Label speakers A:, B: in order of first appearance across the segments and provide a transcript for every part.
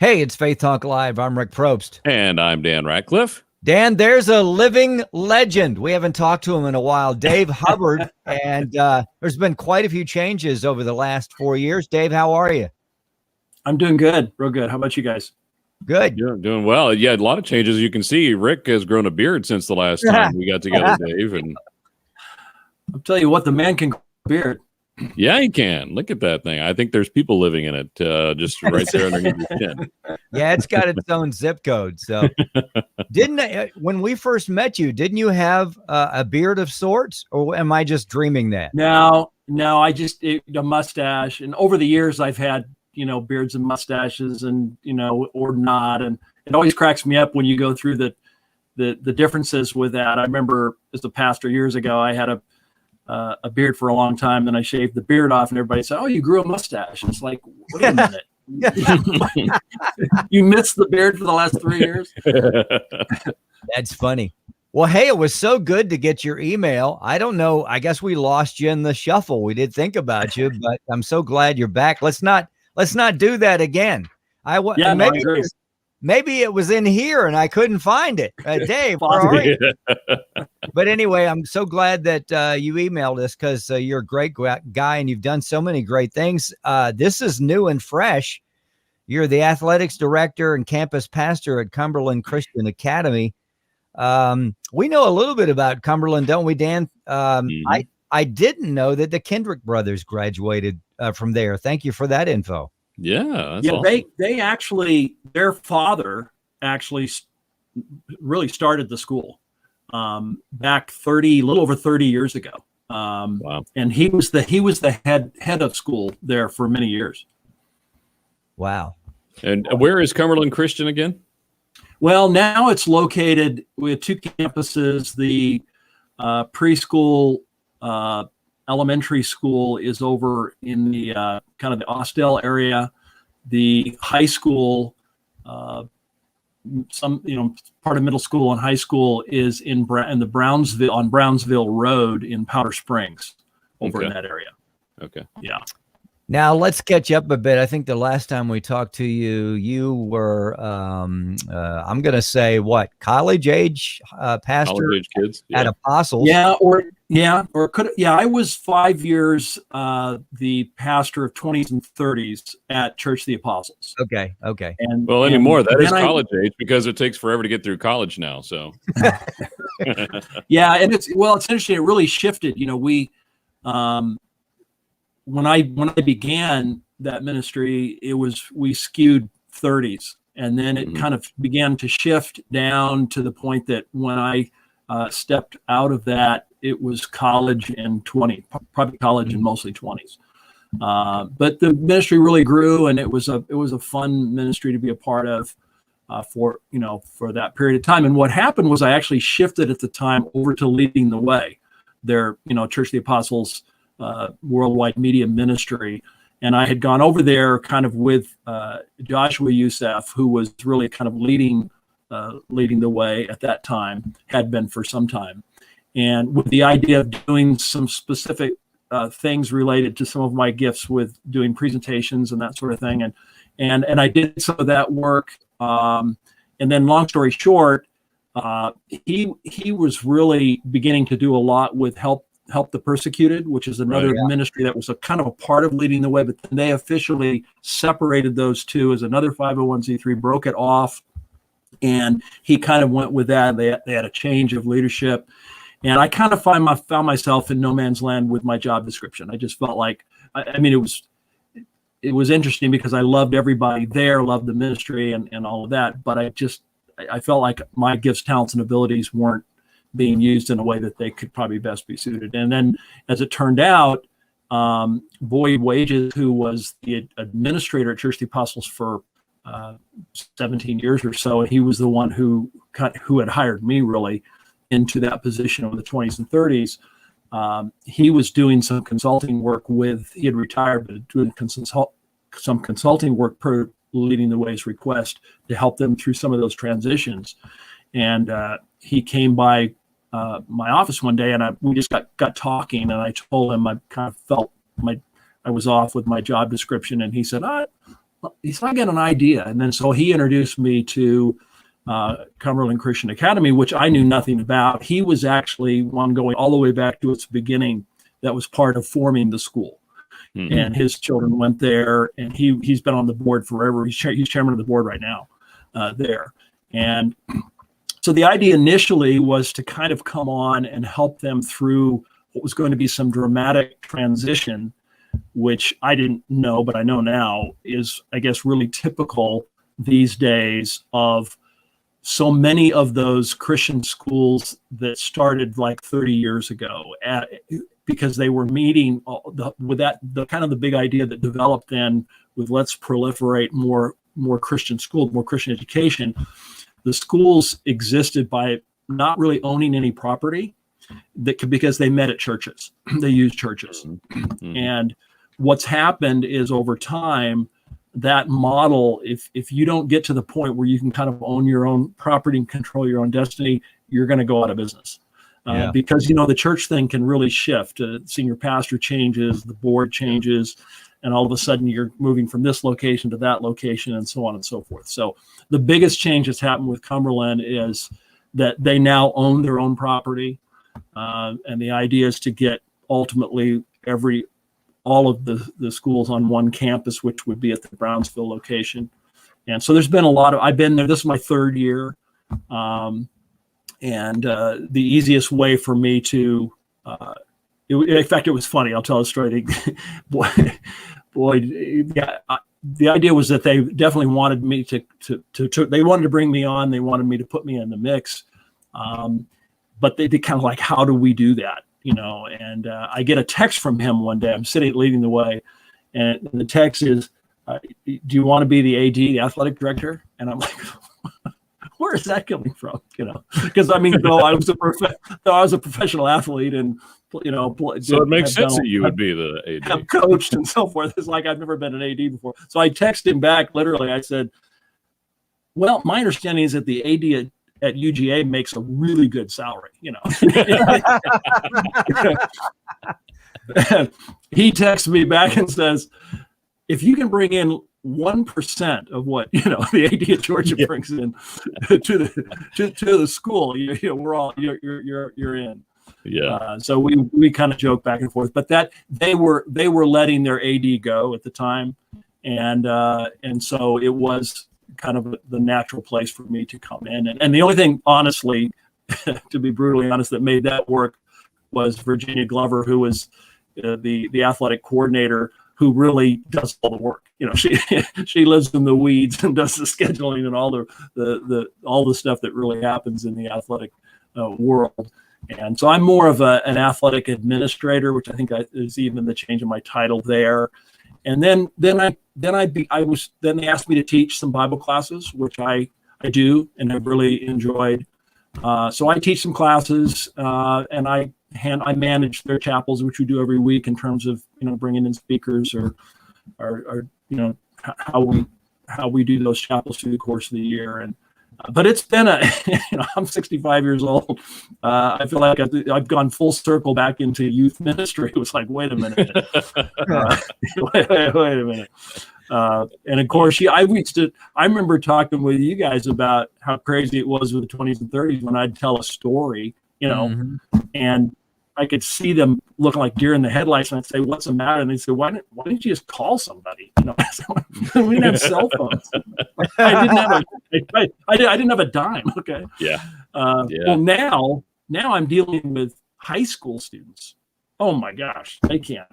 A: Hey, it's Faith Talk Live. I'm Rick Probst.
B: And I'm Dan Ratcliffe.
A: Dan, there's a living legend. We haven't talked to him in a while, Dave Hubbard. And there's been quite a few changes over the last 4 years. Dave, how are you?
C: I'm doing good. Real good. How about you guys?
B: Good. You're doing well. Yeah, a lot of changes. You can see Rick has grown a beard since the last time we got together, Dave. And
C: I'll tell you what, the man can grow a beard.
B: Yeah, he can. Look at that thing. I think there's people living in it just right there underneath his chin.
A: Yeah, it's got its own zip code. So when we first met you, didn't you have a beard of sorts, or am I just dreaming that?
C: No, a mustache. And over the years, I've had, beards and mustaches and, or not. And it always cracks me up when you go through the differences with that. I remember as a pastor years ago, I had a beard for a long time. Then I shaved the beard off and everybody said, "Oh, you grew a mustache." It's like, wait a minute. You missed the beard for the last 3 years?
A: That's funny. Well, hey, it was so good to get your email. I don't know. I guess we lost you in the shuffle. We did think about you, but I'm so glad you're back. Let's not do that again. Maybe it was in here and I couldn't find it. Dave, where are you? But anyway, I'm so glad that you emailed us because you're a great guy and you've done so many great things. This is new and fresh. You're the athletics director and campus pastor at Cumberland Christian Academy. We know a little bit about Cumberland, don't we, Dan? I didn't know that the Kendrick brothers graduated from there. Thank you for that info.
B: Yeah.
C: Awesome. They actually, their father actually really started the school back a little over 30 years ago.
B: Wow.
C: And he was the head of school there for many years.
A: Wow.
B: And where is Cumberland Christian again?
C: Well, now it's located with two campuses. The preschool elementary school is over in the kind of the Austell area. The high school, part of middle school and high school is in the Brownsville Road in Powder Springs, over in that area.
B: Okay.
C: Yeah.
A: Now let's catch up a bit. I think the last time we talked to you, you were, I'm going to say college age pastor
B: college age kids
A: at Apostles.
C: I was 5 years the pastor of 20s and 30s at Church of the Apostles.
A: Okay.
C: And
B: anymore that is college age because it takes forever to get through college now. So
C: yeah, and it's interesting. It really shifted. When I began that ministry, we skewed 30s, and then it kind of began to shift down to the point that when I stepped out of that, it was college and probably college and mostly 20s. But the ministry really grew, and it was a fun ministry to be a part of for that period of time. And what happened was I actually shifted at the time over to leading the way. Their Church of the Apostles worldwide media ministry, and I had gone over there kind of with Joshua Youssef, who was really kind of leading the way at that time, had been for some time, and with the idea of doing some specific things related to some of my gifts with doing presentations and that sort of thing, and I did some of that work, and then long story short, he was really beginning to do a lot with Help the Persecuted, which is another ministry that was a kind of a part of leading the way, but then they officially separated those two as another 501c3, broke it off, and he kind of went with that. They had a change of leadership, and I kind of found myself in no man's land with my job description. I just felt like, it was interesting because I loved everybody there, loved the ministry and all of that, but I felt like my gifts, talents, and abilities weren't being used in a way that they could probably best be suited. And then as it turned out, Boyd Wages, who was the administrator at Church of the Apostles for 17 years or so, and he was the one who had hired me really into that position over the 20s and 30s. He was doing some consulting work he had retired, but doing some consulting work per Leading the Way's request to help them through some of those transitions. And he came by my office one day, and we just got talking, and I told him I kind of felt I was off with my job description, and he said, I got an idea. And then so he introduced me to Cumberland Christian Academy, which I knew nothing about. He was actually one going all the way back to its beginning that was part of forming the school. Mm-hmm. And his children went there, and he's been on the board forever. He's chairman of the board right now there. And so the idea initially was to kind of come on and help them through what was going to be some dramatic transition, which I didn't know, but I know now is, I guess, really typical these days of so many of those Christian schools that started like 30 years ago, because they were meeting with the kind of the big idea that developed then with let's proliferate more Christian schools, more Christian education. The schools existed by not really owning any property because they met at churches. They used churches. Mm-hmm. And what's happened is over time, that model, if you don't get to the point where you can kind of own your own property and control your own destiny, you're going to go out of business. Because, the church thing can really shift. Senior pastor changes, the board changes, and all of a sudden you're moving from this location to that location and so on and so forth. So the biggest change that's happened with Cumberland is that they now own their own property. And the idea is to get ultimately all of the schools on one campus, which would be at the Brownsville location. And so there's been I've been there, this is my third year. And the easiest way for me to, in fact, it was funny. I'll tell a story. The idea was that they definitely wanted me to they wanted to bring me on. They wanted me to put me in the mix. But they did kind of like, how do we do that? And I get a text from him one day. I'm sitting leading the way, and the text is, do you want to be the AD, the athletic director? And I'm like, where is that coming from? Because though I was a professional athlete and so
B: it makes sense that you would be the AD.
C: Have coached and so forth. It's like I've never been an AD before. So I texted him back. Literally, I said, "Well, my understanding is that the AD at UGA makes a really good salary." He texts me back and says, "If you can bring in 1% of what the AD at Georgia brings in to the school, we're all you're in." Yeah. So we kind of joke back and forth, but that they were letting their AD go at the time, and so it was kind of the natural place for me to come in. And the only thing, honestly, to be brutally honest, that made that work was Virginia Glover, who was the athletic coordinator, who really does all the work. She lives in the weeds and does the scheduling and all the stuff that really happens in the athletic world. And so I'm more of an athletic administrator, which I think is even the change in my title there. And then they asked me to teach some Bible classes, which I do and have really enjoyed. So I teach some classes, and I manage their chapels, which we do every week in terms of bringing in speakers or how we do those chapels through the course of the year. And but it's been I'm 65 years old. I feel like I've gone full circle back into youth ministry. It was like, wait a minute. Wait a minute. And of course, I remember talking with you guys about how crazy it was with the 20s and 30s when I'd tell a story, and I could see them looking like deer in the headlights, and I'd say, "What's the matter?" And they'd say, "Why didn't you just call somebody?" We didn't have cell phones. I didn't have a dime. Okay.
B: Yeah.
C: Well, now I'm dealing with high school students. Oh my gosh, they can't.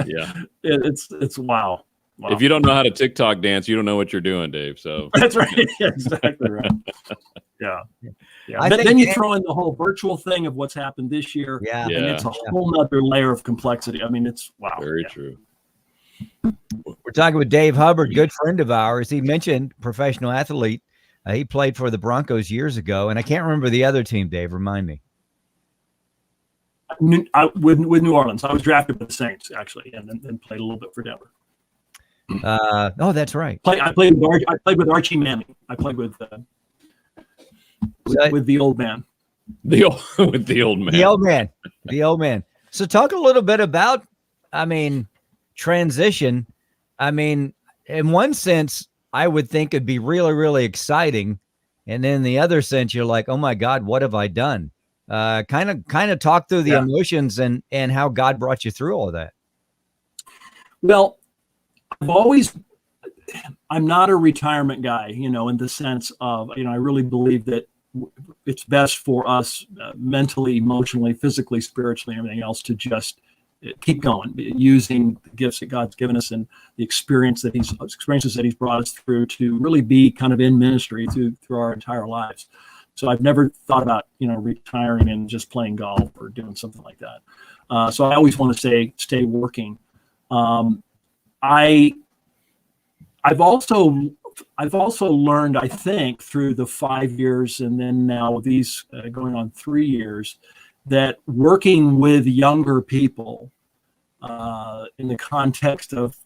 B: Yeah.
C: It's wow.
B: If you don't know how to TikTok dance, you don't know what you're doing, Dave. So
C: that's right. Yeah, exactly right. Yeah. But then you throw in the whole virtual thing of what's happened this year.
A: Yeah.
C: And it's a whole nother layer of complexity. It's wow.
B: Very true.
A: We're talking with Dave Hubbard, good friend of ours. He mentioned professional athlete. He played for the Broncos years ago, and I can't remember the other team. Dave, remind me.
C: With New Orleans, I was drafted by the Saints actually, and then played a little bit for Denver.
A: Oh, that's right.
C: I played with Archie Manning. I played with the old man.
B: The old man. So talk a little bit about, transition.
A: in one sense, I would think it'd be really, really exciting. And then the other sense, you're like, oh my God, what have I done? Kind of talk through the emotions and how God brought you through all of that.
C: Well, I'm not a retirement guy, in the sense of, I really believe that it's best for us mentally, emotionally, physically, spiritually, and everything else to just keep going, using the gifts that God's given us and the experiences that He's brought us through to really be kind of in ministry through our entire lives. So I've never thought about, retiring and just playing golf or doing something like that. So I always want to stay working. I've also learned, I think, through the 5 years and then now these going on 3 years, that working with younger people in the context of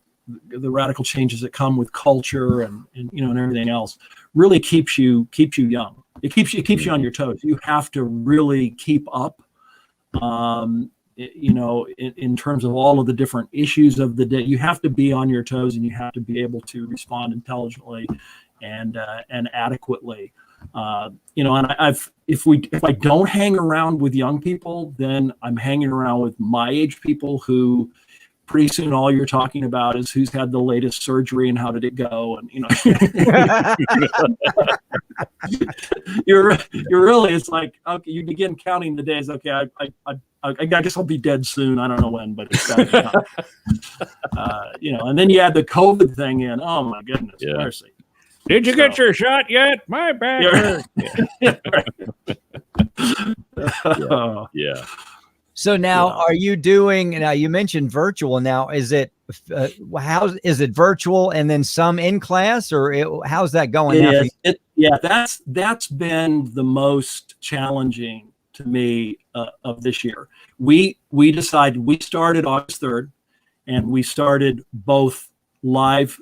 C: the radical changes that come with culture and everything else really keeps you young. It keeps you on your toes. You have to really keep up. In terms of all of the different issues of the day, you have to be on your toes and you have to be able to respond intelligently and adequately. And if I don't hang around with young people, then I'm hanging around with my age people who pretty soon all you're talking about is who's had the latest surgery and how did it go, and you're really, it's like, okay, you begin counting the days. Okay, I guess I'll be dead soon. I don't know when, but it's got to come. And then you add the COVID thing in. Oh my goodness, mercy.
B: Did you get your shot yet? My back hurts. Yeah.
A: So now, are you doing? Now you mentioned virtual. Now, is it how is it virtual and then some in class, or how's that going?
C: That's been the most challenging to me of this year. We decided, we started August 3rd, and we started both live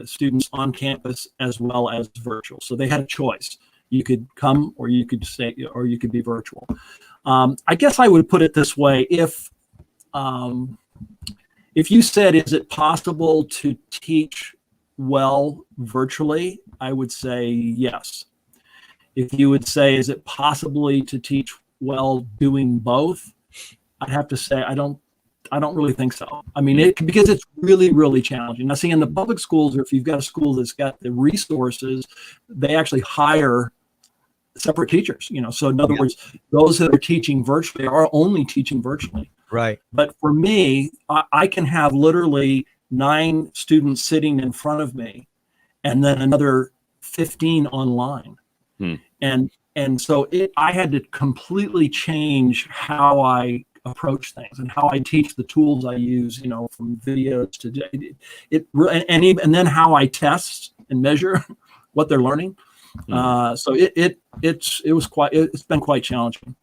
C: students on campus as well as virtual. So they had a choice. You could come, or you could stay, or you could be virtual. I guess I would put it this way: if you said, is it possible to teach well virtually, I would say yes. If you would say, is it possibly to teach well doing both, I'd have to say I don't really think so. I mean, because it's really, really challenging. Now, see, in the public schools, or if you've got a school that's got the resources, they actually hire separate teachers. So in other words, those that are teaching virtually are only teaching virtually.
A: Right.
C: But for me, I can have literally 9 students sitting in front of me, and then another 15 online. And so I had to completely change how I approach things and how I teach, the tools I use, from videos to and then how I test and measure what they're learning. So it's been quite challenging.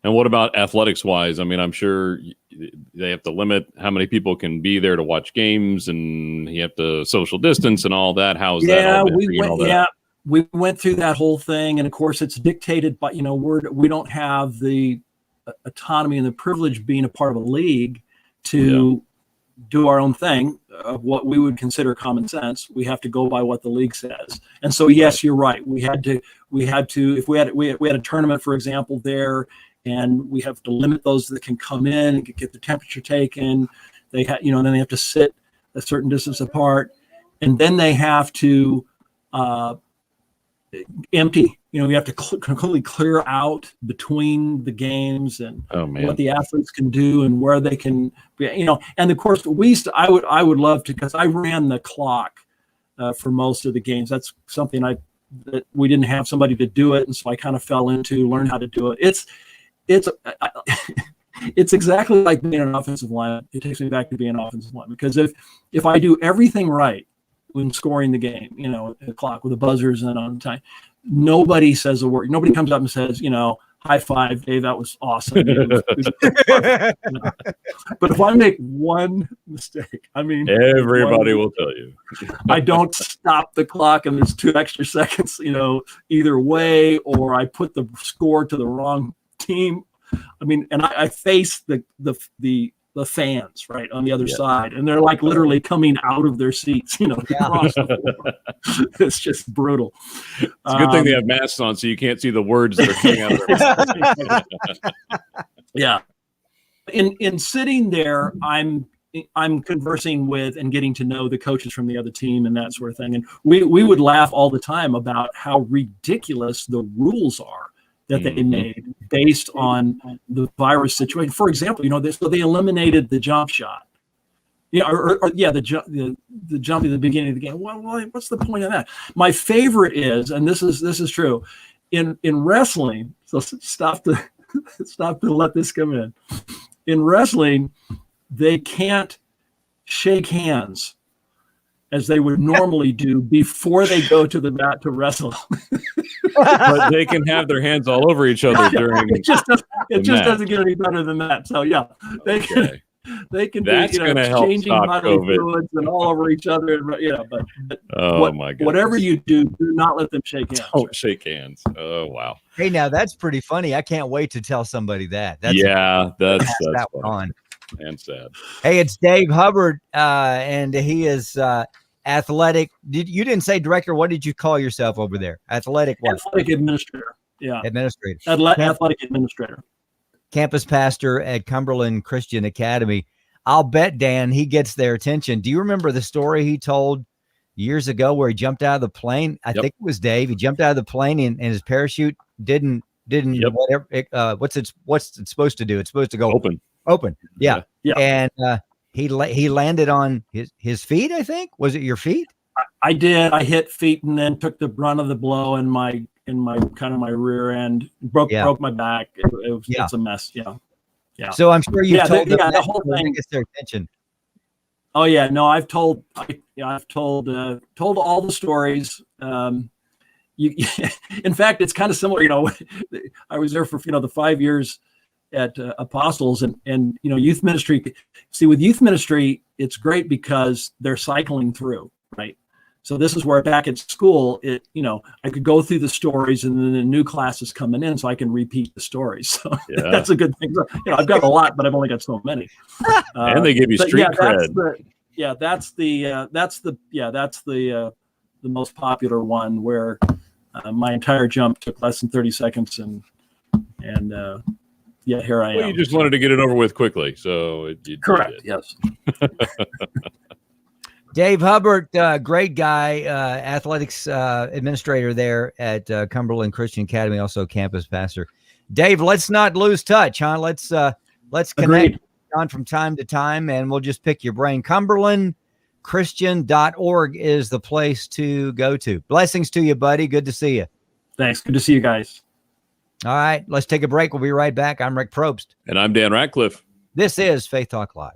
B: And what about athletics wise? I mean, I'm sure they have to limit how many people can be there to watch games, and you have to social distance and all that. How's that?
C: We went through that whole thing, and of course it's dictated by, we don't have the autonomy and the privilege, being a part of a league, to do our own thing of what we would consider common sense. We have to go by what the league says. And so, yes, you're right. We had to, if we had a tournament, for example, there, and we have to limit those that can come in and get the temperature taken. They have, then they have to sit a certain distance apart, and then they have to empty. We have to completely clear out between the games, and what the athletes can do and where they can be, and of course I would love to, because I ran the clock for most of the games. That's something that we didn't have somebody to do it, and so I kind of fell into learn how to do it. It's exactly like being an offensive lineman. It takes me back to being an offensive lineman, because if I do everything right when scoring the game, the clock with the buzzers and on time, nobody says a word. Nobody comes up and says, high five, Dave, that was awesome. But if I make one mistake,
B: everybody will tell you.
C: I don't stop the clock and there's 2 extra seconds, either way, or I put the score to the wrong team. And I face the the fans right on the other side, and they're like literally coming out of their seats, across the floor. It's just brutal.
B: It's a good thing they have masks on so you can't see the words that are coming out of their mouth.
C: Yeah. In sitting there, I'm conversing with and getting to know the coaches from the other team and that sort of thing. And we would laugh all the time about how ridiculous the rules are that they made based on the virus situation. For example, so they eliminated the jump shot. The jump at the beginning of the game. Well, what's the point of that? My favorite is, and this is true, in wrestling. So stop to let this come in. In wrestling, they can't shake hands as they would normally do before they go to the mat to wrestle.
B: But they can have their hands all over each other during
C: it just doesn't get any better than that. So they can
B: that's going to help stop COVID
C: and all over each other. But
B: my God,
C: whatever you do not let them shake hands.
B: Don't shake hands. Oh wow.
A: Hey, now that's pretty funny. I can't wait to tell somebody that.
B: That's
A: that one on.
B: And sad.
A: Hey, it's Dave Hubbard, and he is athletic. You didn't say director. What did you call yourself over there? Athletic what?
C: Athletic administrator. Yeah.
A: Administrator.
C: Athletic administrator.
A: Campus pastor at Cumberland Christian Academy. I'll bet, Dan, he gets their attention. Do you remember the story he told years ago where he jumped out of the plane? I think it was Dave. He jumped out of the plane and his parachute didn't whatever. What's it supposed to do? It's supposed to go open. Yeah. And he landed on his feet, I think. Was it your feet?
C: I did. I hit feet and then took the brunt of the blow in my kind of my rear end. Broke my back. It's a mess. Yeah.
A: So I'm sure you told them
C: the whole thing
A: gets their attention.
C: Oh yeah, no, I've told all the stories. In fact, it's kind of similar. I was there for the 5 years at Apostles and youth ministry. See, with youth ministry, it's great because they're cycling through, right? So this is where back at school, I could go through the stories and then the new classes coming in, so I can repeat the stories. So that's a good thing. I've got a lot, but I've only got so many.
B: And they give you street cred.
C: That's the most popular one where my entire jump took less than 30 seconds, and here I am.
B: You just wanted to get it over with quickly, so
C: correct. Yes.
A: Dave Hubbard, great guy, athletics administrator there at Cumberland Christian Academy, also campus pastor. Dave, let's not lose touch, huh? Let's connect on from time to time, and we'll just pick your brain. CumberlandChristian.org is the place to go to. Blessings to you, buddy. Good to see you.
C: Thanks. Good to see you guys.
A: All right, let's take a break. We'll be right back. I'm Rick Probst.
B: And I'm Dan Ratcliffe.
A: This is Faith Talk Live.